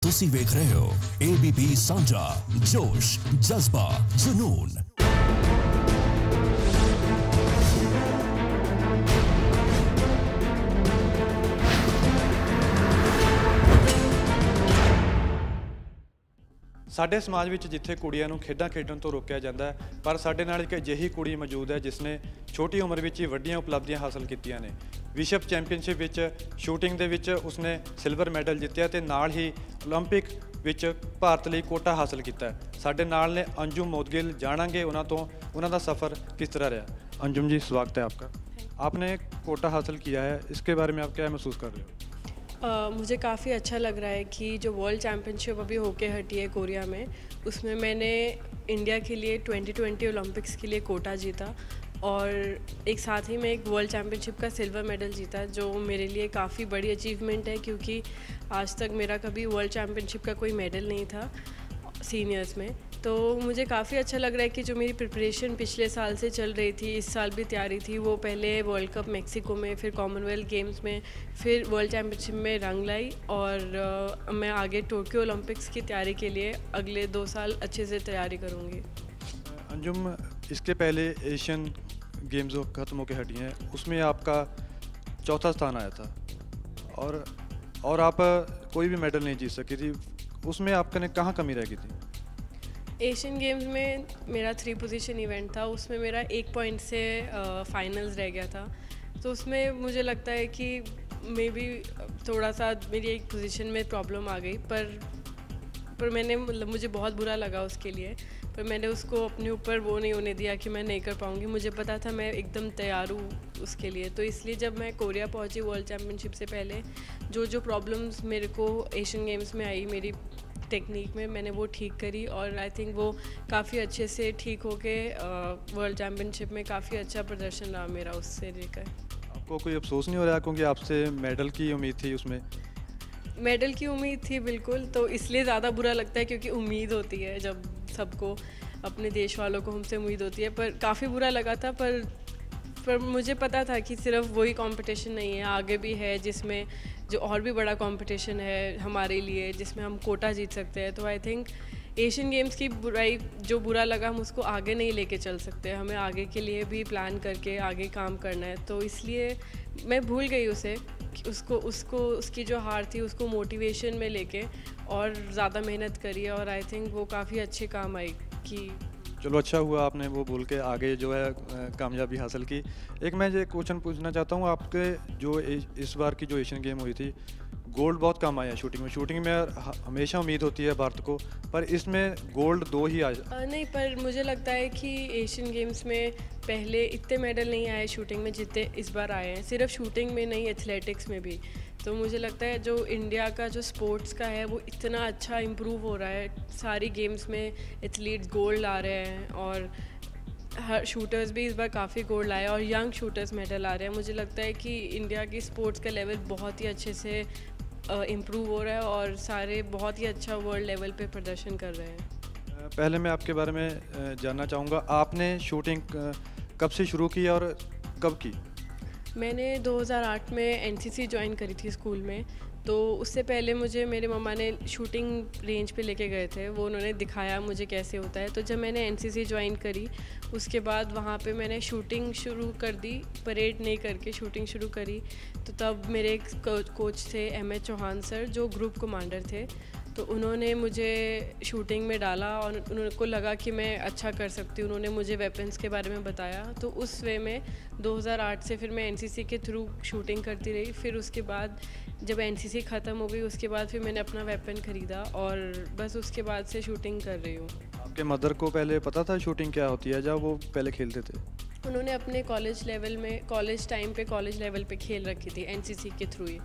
ਤੁਸੀਂ ਵੇਖ ਰਹੇ ਹੋ ABP ਸਾਂਝਾ ਜੋਸ਼ ਜਜ਼ਬਾ ਜਨੂਨ। ਸਾਡੇ ਸਮਾਜ ਵਿੱਚ ਜਿੱਥੇ ਕੁੜੀਆਂ ਨੂੰ ਖੇਡਾਂ ਖੇਡਣ ਤੋਂ ਰੋਕਿਆ ਜਾਂਦਾ ਹੈ, ਪਰ ਸਾਡੇ ਨਾਲ ਇੱਕ ਅਜਿਹੀ ਕੁੜੀ ਮੌਜੂਦ ਹੈ ਜਿਸ ਨੇ ਛੋਟੀ ਉਮਰ ਵਿੱਚ ਹੀ ਵੱਡੀਆਂ ਉਪਲਬਧੀਆਂ ਹਾਸਲ ਕੀਤੀਆਂ ਨੇ। ਵਿਸ਼ਵ ਚੈਂਪੀਅਨਸ਼ਿਪ ਵਿੱਚ ਸ਼ੂਟਿੰਗ ਦੇ ਵਿੱਚ ਉਸਨੇ ਸਿਲਵਰ ਮੈਡਲ ਜਿੱਤਿਆ ਤੇ ਨਾਲ ਹੀ 올림픽 ਵਿੱਚ ਭਾਰਤ ਲਈ ਕੋਟਾ ਹਾਸਲ ਕੀਤਾ। ਸਾਡੇ ਨਾਲ ਨੇ अंजुम मोदगिल, ਜਾਣਾਂਗੇ ਉਹਨਾਂ ਤੋਂ ਉਹਨਾਂ ਦਾ सफ़र किस तरह रहा। अंजुम जी, स्वागत है आपका। आपने कोटा हासिल किया है, इसके बारे में आप क्या महसूस कर रहे हो? मुझे काफ़ी अच्छा लग रहा है कि जो वर्ल्ड चैम्पियनशिप अभी होके हटी है कोरिया में, उसमें मैंने इंडिया के लिए 2020 ओलंपिक्स के लिए कोटा जीता और एक साथ ही में एक वर्ल्ड चैम्पियनशिप का सिल्वर मेडल जीता, जो मेरे लिए काफ़ी बड़ी अचीवमेंट है क्योंकि आज तक मेरा कभी वर्ल्ड चैम्पियनशिप का कोई मेडल नहीं था सीनियर्स में। तो मुझे काफ़ी अच्छा लग रहा है कि जो मेरी प्रिपरेशन पिछले साल से चल रही थी, इस साल भी तैयारी थी, वो पहले वर्ल्ड कप मेक्सिको में, फिर कॉमनवेल्थ गेम्स में, फिर वर्ल्ड चैम्पियनशिप में रंग लाई और मैं आगे टोक्यो ओलंपिक्स की तैयारी के लिए अगले 2 साल अच्छे से तैयारी करूँगी। अंजुम, इसके पहले एशियन गेम्स जो ख़त्म होकर हटी हैं उसमें आपका चौथा स्थान आया था और आप कोई भी मेडल नहीं जीत सकी थी, उसमें आपने कहाँ कमी रह गई थी? एशियन गेम्स में मेरा 3 पोजीशन इवेंट था, उसमें मेरा 1 पॉइंट से फाइनल्स रह गया था। तो उसमें मुझे लगता है कि मे बी थोड़ा सा मेरी एक पोजीशन में प्रॉब्लम आ गई, पर मैंने मतलब मुझे बहुत बुरा लगा उसके लिए, पर मैंने उसको अपने ऊपर वो नहीं होने दिया कि मैं नहीं कर पाऊँगी। मुझे पता था मैं एकदम तैयार हूँ उसके लिए। तो इसलिए जब मैं कोरिया पहुँची वर्ल्ड चैम्पियनशिप से पहले, जो प्रॉब्लम्स मेरे को एशियन गेम्स में आई मेरी टेक्निक में, मैंने वो ठीक करी और आई थिंक वो काफ़ी अच्छे से ठीक होके वर्ल्ड चैम्पियनशिप में काफ़ी अच्छा प्रदर्शन रहा मेरा उससे लेकर। आपको कोई अफसोस नहीं हो रहा क्योंकि आपसे मेडल की उम्मीद थी? उसमें मेडल की उम्मीद थी बिल्कुल, तो इसलिए ज़्यादा बुरा लगता है क्योंकि उम्मीद होती है जब सबको, अपने देश वालों को हमसे उम्मीद होती है। पर काफ़ी बुरा लगा था, पर मुझे पता था कि सिर्फ वही कंपटीशन नहीं है, आगे भी है जिसमें जो और भी बड़ा कंपटीशन है हमारे लिए, जिसमें हम कोटा जीत सकते हैं। तो आई थिंक एशियन गेम्स की बुराई, जो बुरा लगा, हम उसको आगे नहीं लेके चल सकते, हमें आगे के लिए भी प्लान करके आगे काम करना है। तो इसलिए मैं भूल गई उसे, उसको उसकी जो हार थी उसको मोटिवेशन में लेके और ज़्यादा मेहनत करी और आई थिंक वो काफ़ी अच्छे काम आई कि चलो अच्छा हुआ आपने वो भूल के आगे जो है कामयाबी हासिल की। एक मैं ये क्वेश्चन पूछना चाहता हूँ, आपके जो इस बार की जो एशियन गेम हुई थी, गोल्ड बहुत कम आया शूटिंग में हमेशा उम्मीद होती है भारत को, पर इसमें गोल्ड 2 ही आए। नहीं, पर मुझे लगता है कि एशियन गेम्स में पहले इतने मेडल नहीं आए शूटिंग में जितने इस बार आए हैं, सिर्फ शूटिंग में नहीं, एथलेटिक्स में भी। तो मुझे लगता है जो इंडिया का जो स्पोर्ट्स का है वो इतना अच्छा इम्प्रूव हो रहा है, सारी गेम्स में एथलीट्स गोल्ड ला रहे हैं और हर शूटर्स भी इस बार काफ़ी गोल्ड लाए और यंग शूटर्स मेडल आ रहे हैं। मुझे लगता है कि इंडिया की स्पोर्ट्स का लेवल बहुत ही अच्छे से इम्प्रूव हो रहा है और सारे बहुत ही अच्छा वर्ल्ड लेवल पे प्रदर्शन कर रहे हैं। पहले मैं आपके बारे में जानना चाहूँगा, आपने शूटिंग कब से शुरू की और कब की? मैंने 2008 में एनसीसी ज्वाइन करी थी स्कूल में। तो उससे पहले मुझे मेरे मम्मा ने शूटिंग रेंज पे लेके गए थे, वो उन्होंने दिखाया मुझे कैसे होता है। तो जब मैंने एनसीसी ज्वाइन करी उसके बाद वहाँ पे मैंने शूटिंग शुरू कर दी, परेड नहीं करके शूटिंग शुरू करी। तो तब मेरे एक कोच थे MS चौहान सर, जो ग्रुप कमांडर थे, तो उन्होंने मुझे शूटिंग में डाला और उनको लगा कि मैं अच्छा कर सकती हूँ। उन्होंने मुझे वेपन्स के बारे में बताया, तो उस वे में 2008 से फिर मैं एनसीसी के थ्रू शूटिंग करती रही। फिर उसके बाद जब एनसीसी ख़त्म हो गई उसके बाद फिर मैंने अपना वेपन ख़रीदा और बस उसके बाद से शूटिंग कर रही हूँ। आपके मदर को पहले पता था शूटिंग क्या होती है जब वो पहले खेलते थे? उन्होंने अपने कॉलेज लेवल में, कॉलेज टाइम पे कॉलेज लेवल पे खेल रखी थी एनसीसी के थ्रू ही,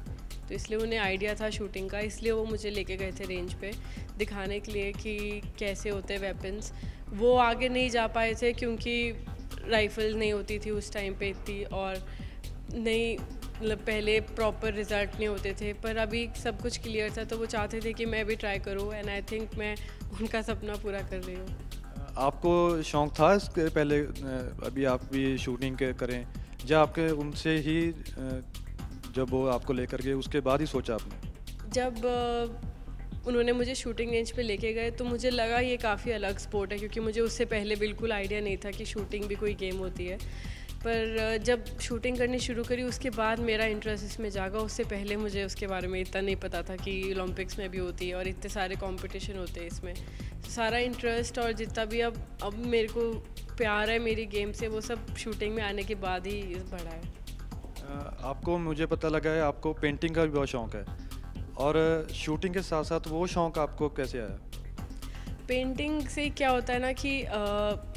तो इसलिए उन्हें आइडिया था शूटिंग का, इसलिए वो मुझे लेके गए थे रेंज पे दिखाने के लिए कि कैसे होते वेपन्स। वो आगे नहीं जा पाए थे क्योंकि राइफल नहीं होती थी उस टाइम पे इतनी, और नहीं मतलब पहले प्रॉपर रिज़ल्ट नहीं होते थे, पर अभी सब कुछ क्लियर था तो वो चाहते थे कि मैं भी ट्राई करूँ एंड आई थिंक मैं उनका सपना पूरा कर रही हूँ। आपको शौक़ था इसके पहले अभी आप भी शूटिंग करें, या आपके उनसे ही जब वो आपको लेकर गए उसके बाद ही सोचा आपने? जब उन्होंने मुझे शूटिंग रेंज पे लेके गए तो मुझे लगा ये काफ़ी अलग स्पोर्ट है, क्योंकि मुझे उससे पहले बिल्कुल आइडिया नहीं था कि शूटिंग भी कोई गेम होती है। पर जब शूटिंग करनी शुरू करी उसके बाद मेरा इंटरेस्ट इसमें जागा। उससे पहले मुझे उसके बारे में इतना नहीं पता था कि ओलंपिक्स में भी होती है और इतने सारे कंपटीशन होते हैं इसमें। सारा इंटरेस्ट और जितना भी अब मेरे को प्यार है मेरी गेम से, वो सब शूटिंग में आने के बाद ही बढ़ा है। आपको, मुझे पता लगा है आपको पेंटिंग का भी बहुत शौक़ है, और शूटिंग के साथ साथ वो शौक़ आपको कैसे आया? पेंटिंग से क्या होता है ना कि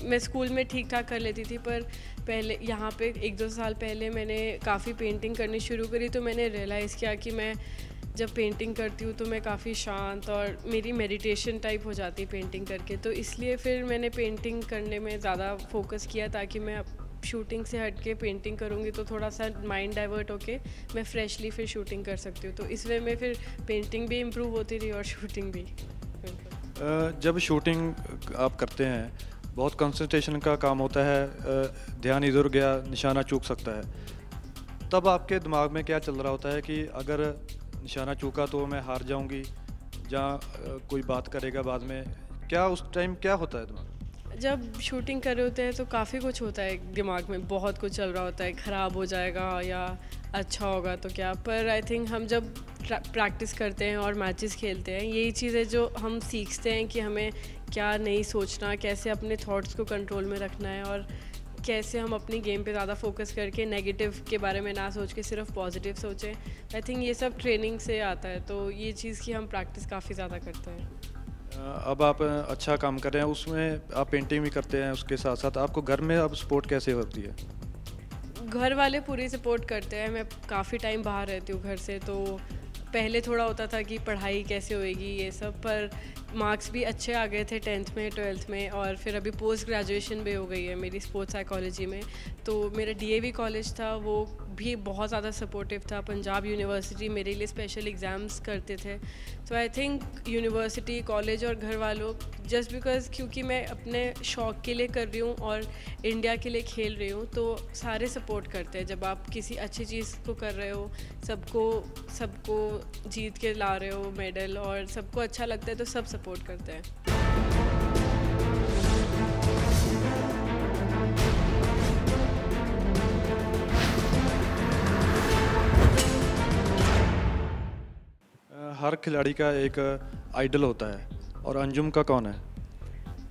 मैं स्कूल में ठीक ठाक कर लेती थी, पर पहले यहाँ पे 1-2 साल पहले मैंने काफ़ी पेंटिंग करनी शुरू करी तो मैंने रियलाइज़ किया कि मैं जब पेंटिंग करती हूँ तो मैं काफ़ी शांत और मेरी मेडिटेशन टाइप हो जाती है पेंटिंग करके। तो इसलिए फिर मैंने पेंटिंग करने में ज़्यादा फोकस किया, ताकि मैं शूटिंग से हट के पेंटिंग करूँगी तो थोड़ा सा माइंड डाइवर्ट होके मैं फ्रेशली फिर शूटिंग कर सकती हूँ। तो इस वे में फिर पेंटिंग भी इम्प्रूव होती रही और शूटिंग भी। जब शूटिंग आप करते हैं बहुत कंसंट्रेशन का काम होता है, ध्यान इधर गया निशाना चूक सकता है, तब आपके दिमाग में क्या चल रहा होता है कि अगर निशाना चूका तो मैं हार जाऊंगी या कोई बात करेगा बाद में, क्या उस टाइम क्या होता है दिमाग? जब शूटिंग कर रहे होते हैं तो काफ़ी कुछ होता है दिमाग में, बहुत कुछ चल रहा होता है, ख़राब हो जाएगा या अच्छा होगा तो क्या। पर आई थिंक हम जब प्रैक्टिस करते हैं और मैचेस खेलते हैं, यही चीज़ है जो हम सीखते हैं कि हमें क्या नहीं सोचना, कैसे अपने थॉट्स को कंट्रोल में रखना है और कैसे हम अपनी गेम पे ज़्यादा फोकस करके नेगेटिव के बारे में ना सोच के सिर्फ पॉजिटिव सोचें। आई थिंक ये सब ट्रेनिंग से आता है, तो ये चीज़ की हम प्रैक्टिस काफ़ी ज़्यादा करते हैं। अब आप अच्छा काम कर रहे हैं, उसमें आप पेंटिंग भी करते हैं, उसके साथ साथ आपको घर में अब सपोर्ट कैसे होती है? घर वाले पूरी सपोर्ट करते हैं। मैं काफ़ी टाइम बाहर रहती हूँ घर से, तो पहले थोड़ा होता था कि पढ़ाई कैसे होएगी ये सब, पर मार्क्स भी अच्छे आ गए थे 10th में 12th में, और फिर अभी पोस्ट ग्रेजुएशन भी हो गई है मेरी स्पोर्ट्स साइकोलॉजी में। तो मेरा DAV कॉलेज था, वो भी बहुत ज़्यादा सपोर्टिव था। पंजाब यूनिवर्सिटी मेरे लिए स्पेशल एग्ज़ाम्स करते थे। तो आई थिंक यूनिवर्सिटी, कॉलेज और घर वालों, जस्ट बिकॉज क्योंकि मैं अपने शौक़ के लिए कर रही हूँ और इंडिया के लिए खेल रही हूँ, तो सारे सपोर्ट करते हैं। जब आप किसी अच्छी चीज़ को कर रहे हो, सबको जीत के ला रहे हो मेडल और सबको अच्छा लगता है, तो सब सपोर्ट करते हैं। हर खिलाड़ी का एक आइडल होता है, और अंजुम का कौन है?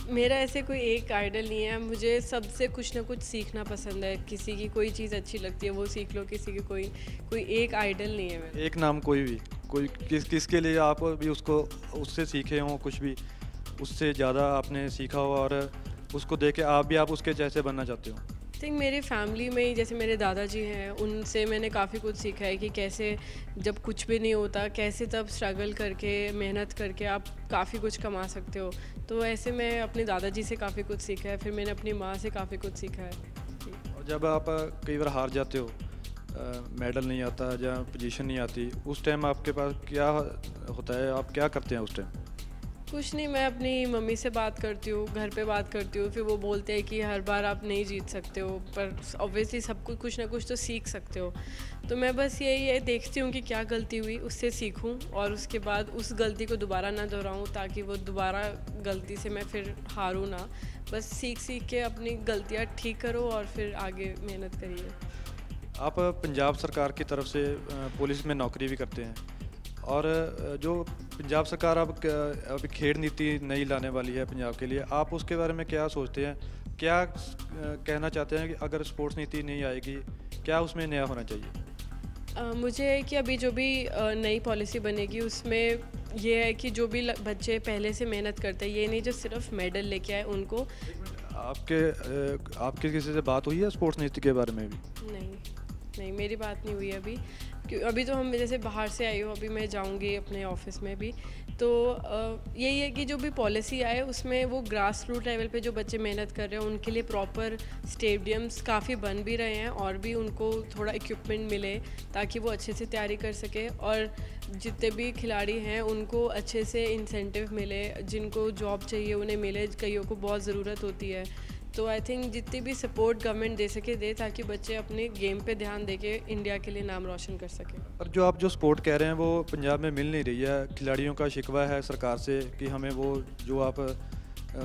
मेरा ऐसे कोई एक आइडल नहीं है। मुझे सबसे कुछ ना कुछ सीखना पसंद है। किसी की कोई चीज़ अच्छी लगती है वो सीख लो, किसी की कोई एक आइडल नहीं है मेरा। एक नाम कोई भी, कोई किसके लिए आप भी उससे सीखे हों, कुछ भी उससे ज़्यादा आपने सीखा हो और उसको देख के आप उसके जैसे बनना चाहते हो? आई थिंक मेरी फैमिली में ही, जैसे मेरे दादाजी हैं, उनसे मैंने काफ़ी कुछ सीखा है कि कैसे जब कुछ भी नहीं होता, कैसे तब स्ट्रगल करके मेहनत करके आप काफ़ी कुछ कमा सकते हो। तो ऐसे मैं अपने दादाजी से काफ़ी कुछ सीखा है, फिर मैंने अपनी माँ से काफ़ी कुछ सीखा है। और जब आप कई बार हार जाते हो, मेडल नहीं आता या पोजीशन नहीं आती, उस टाइम आपके पास क्या होता है, आप क्या करते हैं उस टाइम? कुछ नहीं, मैं अपनी मम्मी से बात करती हूँ, घर पे बात करती हूँ। फिर वो बोलते हैं कि हर बार आप नहीं जीत सकते हो, पर ऑब्वियसली सब कुछ ना कुछ तो सीख सकते हो। तो मैं बस यही देखती हूँ कि क्या गलती हुई, उससे सीखूँ और उसके बाद उस गलती को दोबारा ना दोहराऊँ, ताकि वो दोबारा गलती से मैं फिर हारूँ ना। बस सीख के अपनी गलतियाँ ठीक करो और फिर आगे मेहनत करिए। आप पंजाब सरकार की तरफ से पुलिस में नौकरी भी करते हैं, और जो पंजाब सरकार अब खेल नीति नई लाने वाली है पंजाब के लिए, आप उसके बारे में क्या सोचते हैं? क्या कहना चाहते हैं कि अगर स्पोर्ट्स नीति नहीं आएगी, क्या उसमें नया होना चाहिए? मुझे है कि अभी जो भी नई पॉलिसी बनेगी उसमें ये है कि जो भी बच्चे पहले से मेहनत करते हैं, ये नहीं जो सिर्फ मेडल लेके आए उनको। आपके किसी से बात हुई है स्पोर्ट्स नीति के बारे में भी? नहीं, मेरी बात नहीं हुई अभी तो हम जैसे बाहर से आई हो, अभी मैं जाऊंगी अपने ऑफिस में भी। तो यही है कि जो भी पॉलिसी आए उसमें वो ग्रास रूट लेवल पे जो बच्चे मेहनत कर रहे हैं उनके लिए प्रॉपर स्टेडियम्स काफ़ी बन भी रहे हैं, और भी उनको थोड़ा इक्विपमेंट मिले ताकि वो अच्छे से तैयारी कर सके, और जितने भी खिलाड़ी हैं उनको अच्छे से इंसेंटिव मिले, जिनको जॉब चाहिए उन्हें मिले, कईयों को बहुत ज़रूरत होती है। तो आई थिंक जितनी भी सपोर्ट गवर्नमेंट दे सके दे, ताकि बच्चे अपने गेम पे ध्यान दे के इंडिया के लिए नाम रोशन कर सकें। पर जो आप जो सपोर्ट कह रहे हैं वो पंजाब में मिल नहीं रही है। खिलाड़ियों का शिकवा है सरकार से कि हमें वो जो आप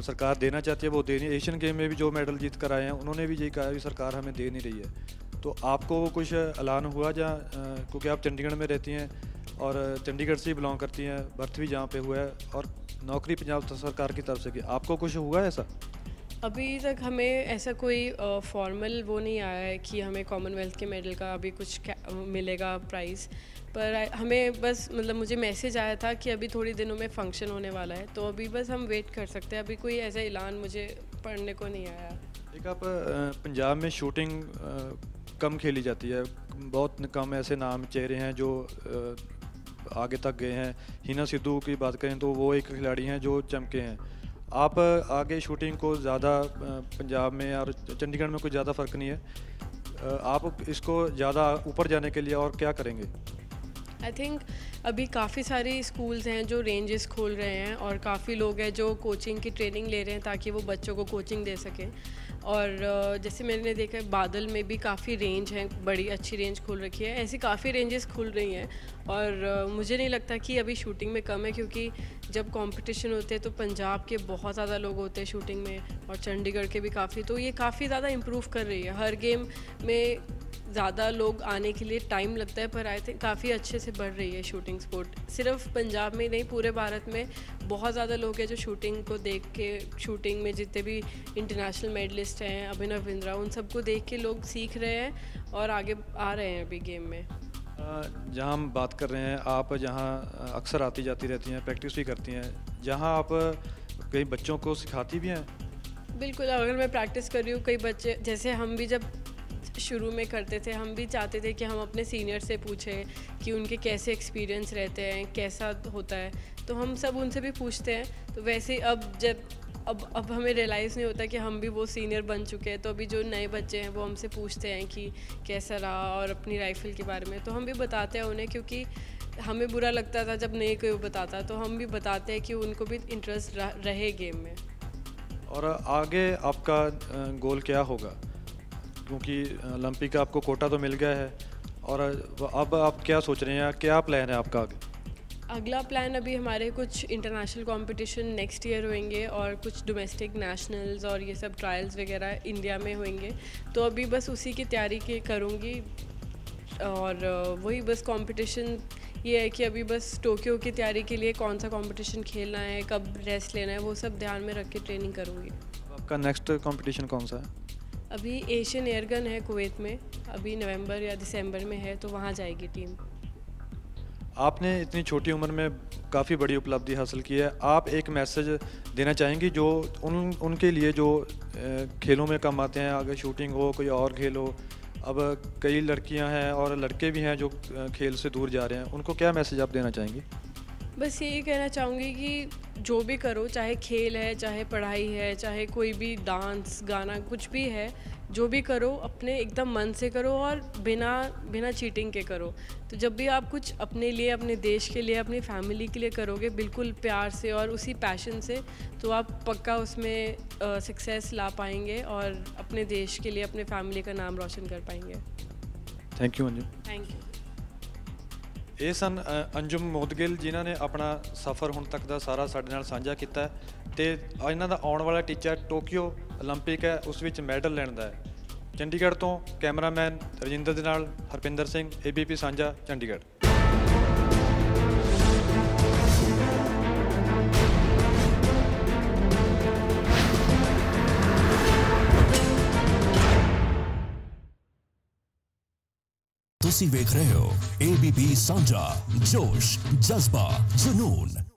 सरकार देना चाहती है वो दे नहीं। एशियन गेम में भी जो मेडल जीत कर आए हैं उन्होंने भी यही कहा कि सरकार हमें दे नहीं रही है। तो आपको कुछ ऐलान हुआ जहाँ, क्योंकि आप चंडीगढ़ में रहती हैं और चंडीगढ़ से ही बिलोंग करती हैं, बर्थ भी जहाँ पे हुआ है और नौकरी पंजाब सरकार की तरफ से की, आपको कुछ हुआ है ऐसा? अभी तक हमें ऐसा कोई फॉर्मल वो नहीं आया है कि हमें कॉमनवेल्थ के मेडल का अभी कुछ मिलेगा प्राइज़, पर हमें बस मतलब मुझे मैसेज आया था कि अभी थोड़ी दिनों में फंक्शन होने वाला है, तो अभी बस हम वेट कर सकते हैं। अभी कोई ऐसा ऐलान मुझे पढ़ने को नहीं आया। एक आप पंजाब में शूटिंग कम खेली जाती है, बहुत कम ऐसे नाम चेहरे हैं जो आगे तक गए हैं। हिना सिद्धू की बात करें तो वो एक खिलाड़ी हैं जो चमके हैं। आप आगे शूटिंग को ज़्यादा पंजाब में और चंडीगढ़ में कोई ज़्यादा फ़र्क नहीं है, आप इसको ज़्यादा ऊपर जाने के लिए और क्या करेंगे? आई थिंक अभी काफ़ी सारे स्कूल्स हैं जो रेंजेस खोल रहे हैं और काफ़ी लोग हैं जो कोचिंग की ट्रेनिंग ले रहे हैं ताकि वो बच्चों को कोचिंग दे सकें। और जैसे मैंने देखा है बादल में भी काफ़ी रेंज है, बड़ी अच्छी रेंज खुल रखी है। ऐसी काफ़ी रेंजेस खुल रही हैं और मुझे नहीं लगता कि अभी शूटिंग में कम है, क्योंकि जब कंपटीशन होते हैं तो पंजाब के बहुत ज़्यादा लोग होते हैं शूटिंग में और चंडीगढ़ के भी काफ़ी, तो ये काफ़ी ज़्यादा इम्प्रूव कर रही है। हर गेम में ज़्यादा लोग आने के लिए टाइम लगता है, पर आई थिंक काफ़ी अच्छे से बढ़ रही है शूटिंग स्पोर्ट। सिर्फ पंजाब में नहीं, पूरे भारत में बहुत ज़्यादा लोग हैं जो शूटिंग को देख के, शूटिंग में जितने भी इंटरनेशनल मेडलिस्ट हैं, अभिनव बिंद्रा, उन सबको देख के लोग सीख रहे हैं और आगे आ रहे हैं अभी गेम में। जहाँ हम बात कर रहे हैं, आप जहाँ अक्सर आती जाती रहती हैं, प्रैक्टिस भी करती हैं, जहाँ आप कई बच्चों को सिखाती भी हैं? बिल्कुल, अगर मैं प्रैक्टिस कर रही हूँ, कई बच्चे, जैसे हम भी जब शुरू में करते थे, हम भी चाहते थे कि हम अपने सीनियर से पूछें कि उनके कैसे एक्सपीरियंस रहते हैं, कैसा होता है, तो हम सब उनसे भी पूछते हैं। तो वैसे अब हमें रियलाइज़ नहीं होता कि हम भी वो सीनियर बन चुके हैं, तो अभी जो नए बच्चे हैं वो हमसे पूछते हैं कि कैसा रहा और अपनी राइफ़ल के बारे में, तो हम भी बताते हैं उन्हें, क्योंकि हमें बुरा लगता था जब नहीं कोई बताता, तो हम भी बताते हैं कि उनको भी इंटरेस्ट रहे गेम में। और आगे आपका गोल क्या होगा? क्योंकि ओलंपिक का आपको कोटा तो मिल गया है, और अब आप क्या सोच रहे हैं, क्या प्लान है आपका आगे? अगला प्लान, अभी हमारे कुछ इंटरनेशनल कंपटीशन नेक्स्ट ईयर होंगे और कुछ डोमेस्टिक नेशनल्स और ये सब ट्रायल्स वगैरह इंडिया में होंगे, तो अभी बस उसी की तैयारी करूँगी। और वही बस कंपटीशन ये है कि अभी बस टोक्यो की तैयारी के लिए कौन सा कंपटीशन खेलना है, कब रेस्ट लेना है, वो सब ध्यान में रख के ट्रेनिंग करूँगी। आपका नेक्स्ट कंपटीशन कौन सा है? अभी एशियन एयरगन है कुवैत में, अभी नवंबर या दिसंबर में है, तो वहाँ जाएगी टीम। आपने इतनी छोटी उम्र में काफ़ी बड़ी उपलब्धि हासिल की है, आप एक मैसेज देना चाहेंगी जो उनके लिए जो खेलों में कम आते हैं, अगर शूटिंग हो, कोई और खेल हो? अब कई लड़कियां हैं और लड़के भी हैं जो खेल से दूर जा रहे हैं, उनको क्या मैसेज आप देना चाहेंगी? बस यही कहना चाहूँगी कि जो भी करो, चाहे खेल है, चाहे पढ़ाई है, चाहे कोई भी डांस गाना कुछ भी है, जो भी करो अपने एकदम मन से करो और बिना चीटिंग के करो। तो जब भी आप कुछ अपने लिए, अपने देश के लिए, अपनी फैमिली के लिए करोगे बिल्कुल प्यार से और उसी पैशन से, तो आप पक्का उसमें सक्सेस ला पाएंगे और अपने देश के लिए, अपने फैमिली का नाम रोशन कर पाएंगे। Thank you Anjum. Thank you. ਇਹ ਸਨ ਅੰਜੁਮ ਮੋਦਗਿਲ, ਜਿਨ੍ਹਾਂ ਨੇ ਆਪਣਾ ਸਫ਼ਰ ਹੁਣ ਤੱਕ ਦਾ ਸਾਰਾ ਸਾਡੇ ਨਾਲ ਸਾਂਝਾ ਕੀਤਾ ਤੇ ਇਹਨਾਂ ਦਾ ਆਉਣ ਵਾਲਾ ਟੀਚਾ ਟੋਕੀਓ 올림픽 ਹੈ, ਉਸ ਵਿੱਚ ਮੈਡਲ ਲੈਣ ਦਾ ਹੈ। ਚੰਡੀਗੜ੍ਹ ਤੋਂ ਕੈਮਰਾਮੈਨ ਰਜਿੰਦਰ ਦੇ ਨਾਲ ਹਰਪਿੰਦਰ ਸਿੰਘ, ABP ਸਾਂਝਾ, ਚੰਡੀਗੜ੍ਹ। ਤੁਸੀਂ ਵੇਖ ਰਹੇ ਹੋ ABP ਸਾਂਝਾ, ਜੋਸ਼, ਜਜ਼ਬਾ, ਜਨੂਨ।